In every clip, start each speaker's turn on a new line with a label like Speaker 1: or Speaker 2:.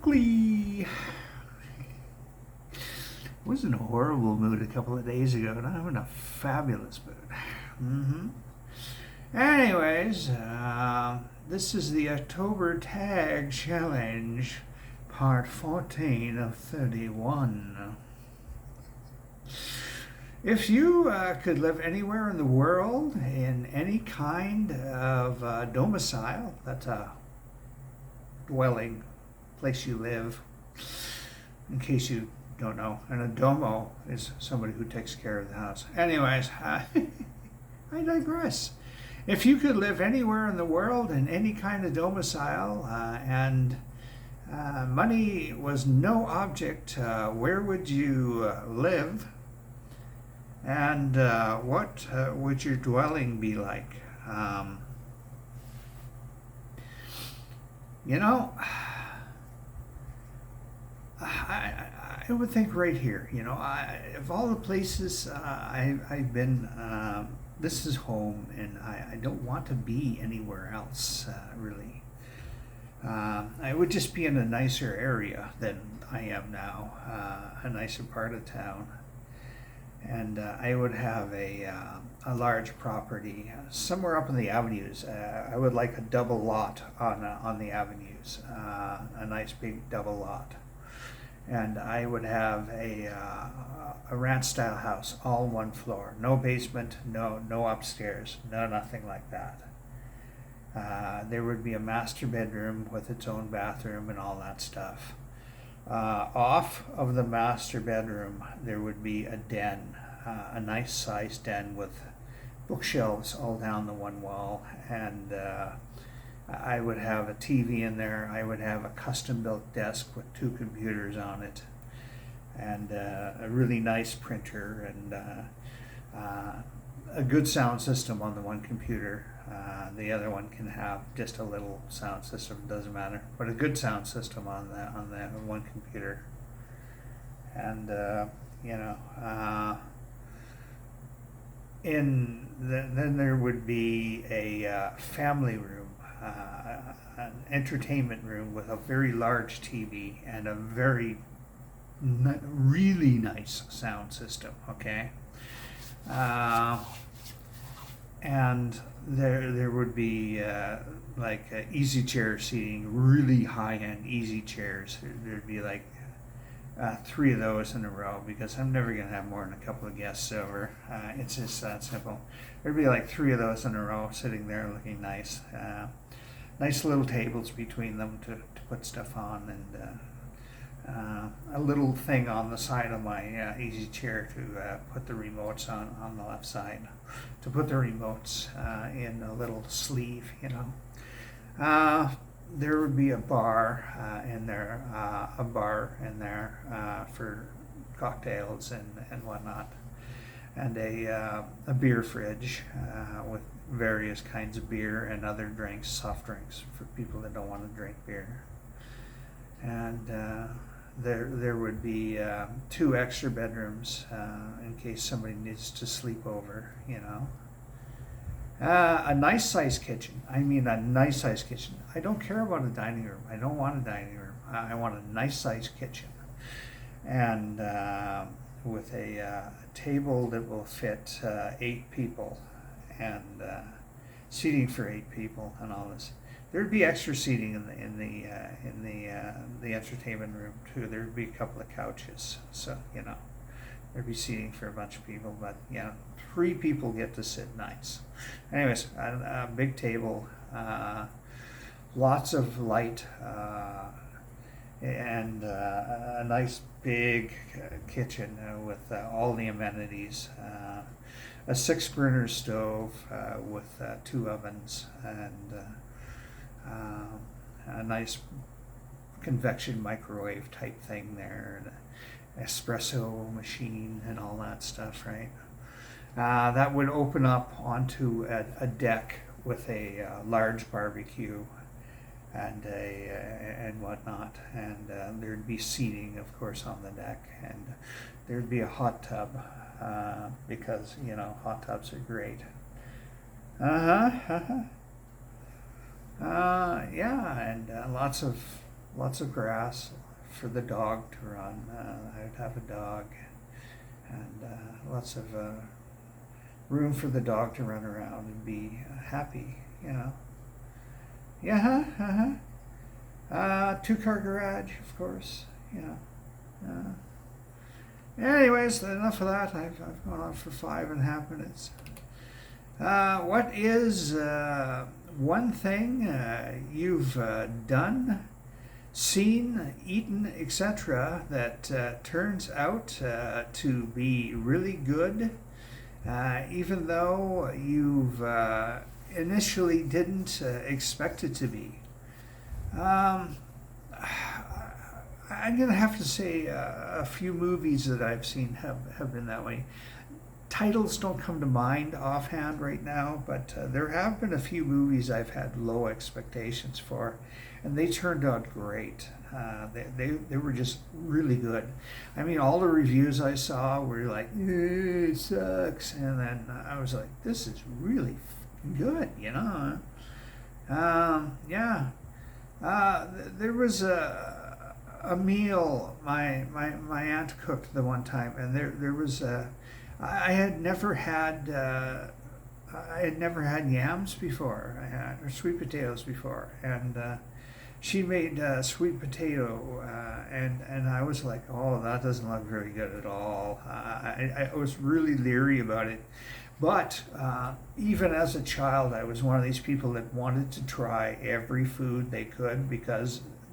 Speaker 1: Oakley. Was in a horrible mood a couple of days ago, and I'm in a fabulous mood. Anyways, this is the October Tag Challenge, part 14 of 31. If you could live anywhere in the world in any kind of domicile, that's a dwelling, place you live, in case you don't know, and a domo is somebody who takes care of the house. Anyways, I digress. If you could live anywhere in the world in any kind of domicile and money was no object, where would you live? And what would your dwelling be like? You know, I would think right here, of all the places I've been, this is home, and I don't want to be anywhere else, really. I would just be in a nicer area than I am now, a nicer part of town. And I would have a large property somewhere up in the avenues. I would like a double lot on the avenues, a nice big double lot. And I would have a ranch style house, all one floor, no basement, no upstairs, no nothing like that. There would be a master bedroom with its own bathroom and all that stuff. Off of the master bedroom, there would be a den, a nice sized den with bookshelves all down the one wall, and I would have a TV in there. I would have a custom built desk with 2 computers on it, and a really nice printer, and a good sound system on the one computer. The other one can have just a little sound system, doesn't matter, but a good sound system on the one computer. And then there would be a family room, an entertainment room with a very large TV and a very really nice sound system. Okay. And there would be like easy chair seating, really high-end easy chairs. There'd be like 3 of those in a row, because I'm never going to have more than a couple of guests over. It's just that simple. There'd be like 3 of those in a row sitting there looking nice. Nice little tables between them to put stuff on, and a little thing on the side of my easy chair to put the remotes on the left side, to put the remotes in a little sleeve, There would be a bar in there, for cocktails and whatnot, and a beer fridge with various kinds of beer and other drinks, soft drinks for people that don't want to drink beer. And there would be 2 extra bedrooms in case somebody needs to sleep over, A nice sized kitchen. I mean, a nice sized kitchen. I don't care about a dining room. I don't want a dining room. I want a nice sized kitchen. And with a table that will fit 8 people, and seating for 8 people, and all this. There'd be extra seating in the entertainment room too. There'd be a couple of couches, so there'd be seating for a bunch of people. But 3 people get to sit nice. Anyways, a big table, lots of light, and a nice big kitchen with all the amenities. A 6-burner stove with 2 ovens, and a nice convection microwave type thing there, and an espresso machine and all that stuff, right? That would open up onto a deck with a large barbecue and whatnot, and there'd be seating, of course, on the deck, and there'd be a hot tub, because hot tubs are great. Yeah, and lots of lots of grass for the dog to run. I would have a dog, and lots of room for the dog to run around and be happy, you know. Yeah, two-car garage, of course, you know. Anyways, enough of that. I've gone on for 5.5 minutes. What is one thing you've done, seen, eaten, etc., that turns out to be really good, even though you've initially didn't expect it to be? I'm going to have to say a few movies that I've seen have been that way. Titles don't come to mind offhand right now, but there have been a few movies I've had low expectations for, and they turned out great. They were just really good. I mean, all the reviews I saw were like, it sucks, and then I was like, this is really good, you know. Yeah. There was a meal my aunt cooked the one time, and there was I had never had yams before, or sweet potatoes before, and she made sweet potato, and I was like, oh, that doesn't look very good at all. I was really leery about it. But even as a child, I was one of these people that wanted to try every food they could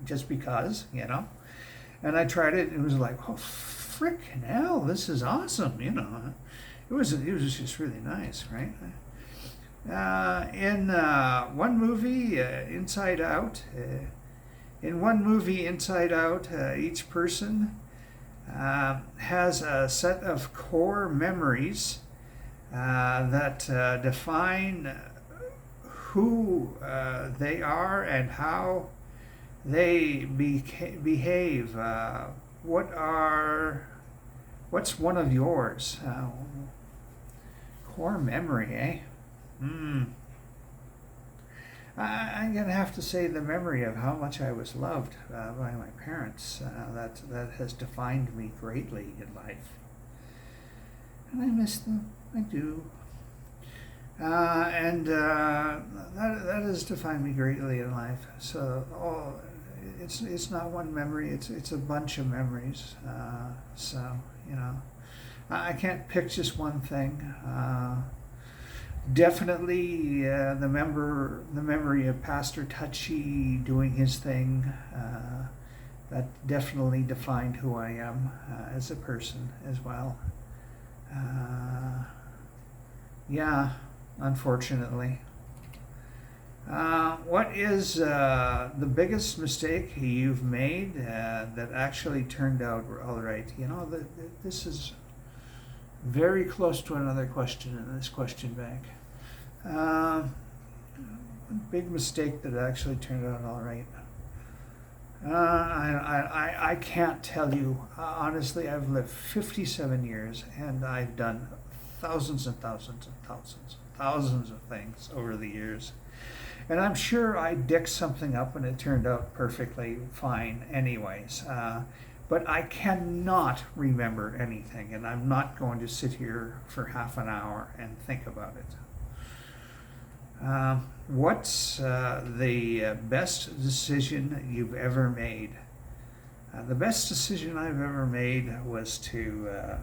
Speaker 1: just because, you know. And I tried it, and it was like, oh, frickin' hell, this is awesome, you know. It was just really nice, right? In one movie, Inside Out, each person has a set of core memories that define who they are and how they behave. What's one of yours? Core memory, eh? I'm gonna have to say the memory of how much I was loved by my parents. That has defined me greatly in life, and I miss them. I do. And that has defined me greatly in life. So it's not one memory. It's a bunch of memories. So you know, I can't pick just one thing. Definitely the memory of Pastor Touchy doing his thing. That definitely defined who I am as a person as well. Yeah, unfortunately. What is the biggest mistake you've made that actually turned out all right? You know, this is very close to another question in this question bank. Big mistake that actually turned out all right. I can't tell you. Honestly, I've lived 57 years, and I've done thousands and thousands and thousands of things over the years. And I'm sure I dicked something up and it turned out perfectly fine anyways. But I cannot remember anything, and I'm not going to sit here for half an hour and think about it. What's the best decision you've ever made? The best decision I've ever made was to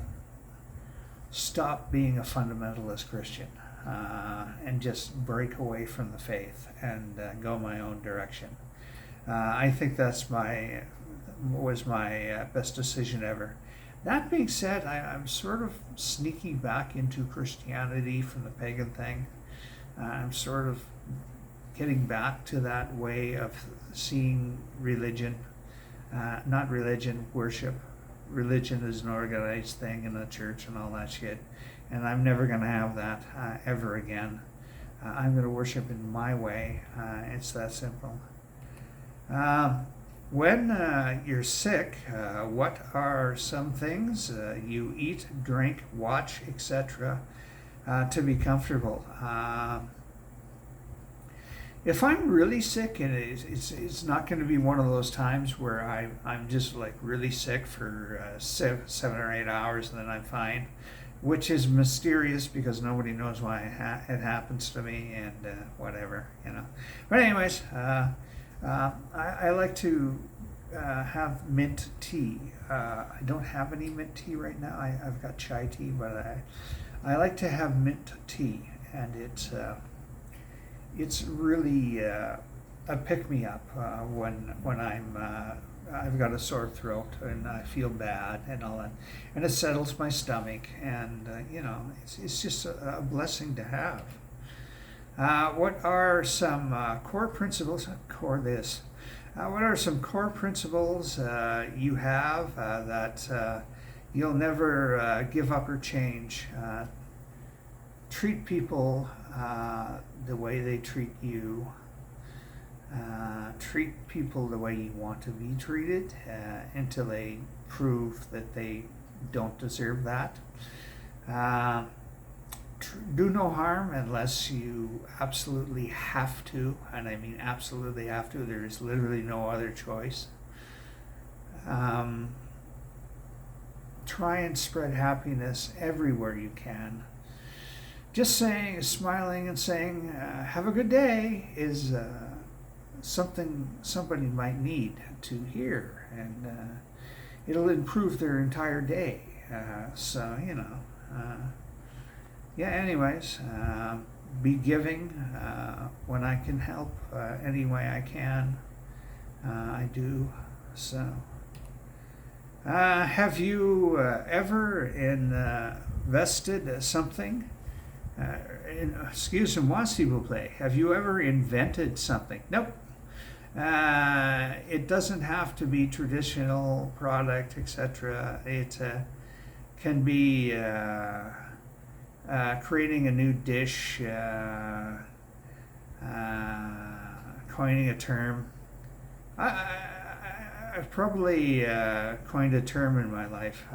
Speaker 1: stop being a fundamentalist Christian and just break away from the faith and go my own direction. I think was my best decision ever. That being said, I'm sort of sneaking back into Christianity from the pagan thing. I'm sort of getting back to that way of seeing religion, not religion, worship. Religion is an organized thing in a church and all that shit, and I'm never going to have that ever again. I'm going to worship in my way. It's that simple. When you're sick, what are some things you eat, drink, watch, etc., to be comfortable? if I'm really sick, and it's not going to be one of those times where I'm just like really sick for 7 or 8 hours and then I'm fine, which is mysterious because nobody knows why it happens to me, and whatever, you know. But anyways, I like to have mint tea. I don't have any mint tea right now. I've got chai tea, but I like to have mint tea, and it's really a pick me up when I've got a sore throat and I feel bad and all that, and it settles my stomach, and you know, it's just a blessing to have. What are some core principles? What are some core principles you have that you'll never give up or change? Treat people the way they treat you. Treat people the way you want to be treated until they prove that they don't deserve that. Do no harm unless you absolutely have to, and I mean absolutely have to. There is literally no other choice. Try and spread happiness everywhere you can. Just smiling and saying, have a good day is something somebody might need to hear, and it'll improve their entire day. So, you know, yeah, anyways, be giving when I can help any way I can. I do. So, have you ever invested something? Excuse moi, s'il vous plaît. Have you ever invented something? Nope. It doesn't have to be traditional product, etc. It can be creating a new dish, coining a term. I've probably coined a term in my life,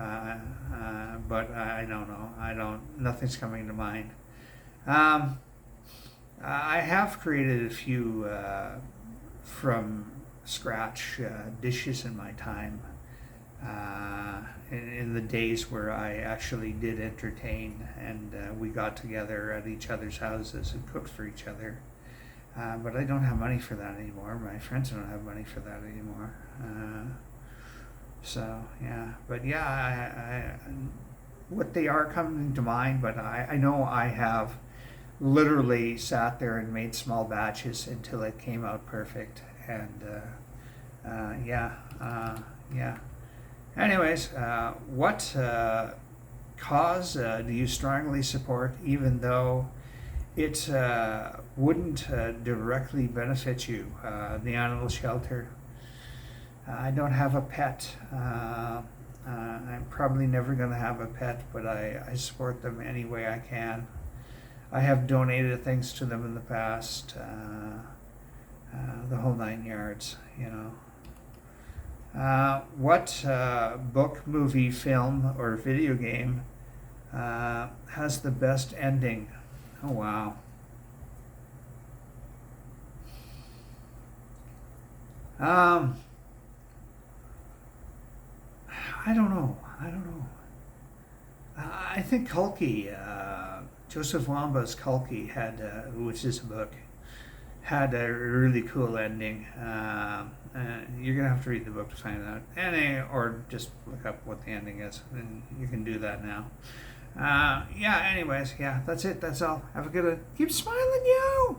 Speaker 1: but I don't know. Nothing's coming to mind. I have created a few from scratch dishes in my time, in the days where I actually did entertain, and we got together at each other's houses and cooked for each other. But I don't have money for that anymore. My friends don't have money for that anymore. So yeah, but yeah, what they are coming to mind. But I know I have literally sat there and made small batches until it came out perfect. And yeah. Anyways, what cause do you strongly support, even though it wouldn't directly benefit you? The animal shelter. I don't have a pet. I'm probably never going to have a pet, but I support them any way I can. I have donated things to them in the past, the whole 9 yards, you know. What book, movie, film, or video game has the best ending? Oh, wow. I don't know. I think Kalki, Joseph Wamba's Kalki had, which is a book, had a really cool ending. You're gonna have to read the book to find out, or just look up what the ending is, and you can do that now. Yeah. Anyways, yeah. That's it. That's all. Have a good one. Keep smiling, yo.